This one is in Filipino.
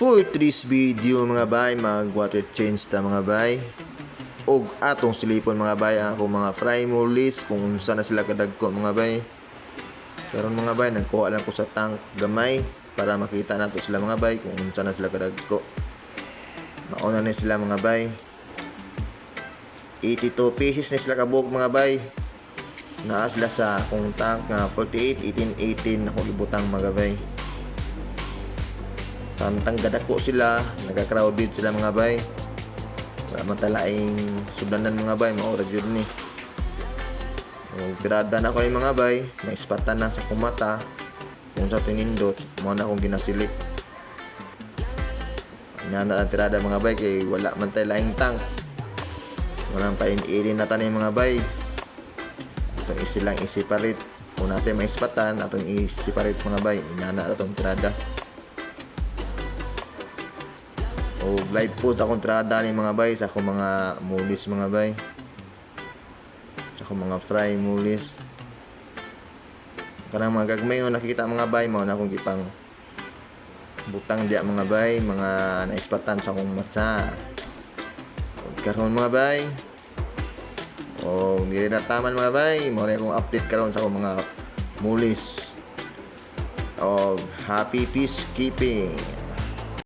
For today's video mga bay, mag water change ta mga bay. Og atong silipon mga bay ang akong mga fry mollies kung saan na sila kadagko mga bay. Karon mga bay, nagkuha lang ko sa tank gamay para makita nato sila mga bay kung saan na sila kadagko. Mauna na sila mga bay. 82 pieces na sila kabuok mga bay. Naa sila sa akong tank nga 48, 18, 18 ako ibutang mga bay. Samtang gadako sila, nagka-crowded sila mga bay. Wala man talaing sudanan mga bay, maura jud ni. O tirada na ko yung mga bay, naispatan na sa kumata. Kung sa tinindot, mo na akong ginasilik. Nya na ang tirada mga bay kay wala man tay laing tank. Walang pain-irin na tanin mga bay. Ito isilang isiparit. Kung natin maispatan, atong isiparit mga bay. Inana na itong tirada. O live po sa kontrada ni mga bay, sa akong mga mollies mga bay, sa akong mga fry mollies. Kanang mga gagmay o nakikita mga bay, mao na akong gipang butang diya mga bay, mga naispatan sa akong matsa. O karon mga bay, o dili na taman mga bay, mao na akong update karon sa akong mga mollies. O happy fish keeping.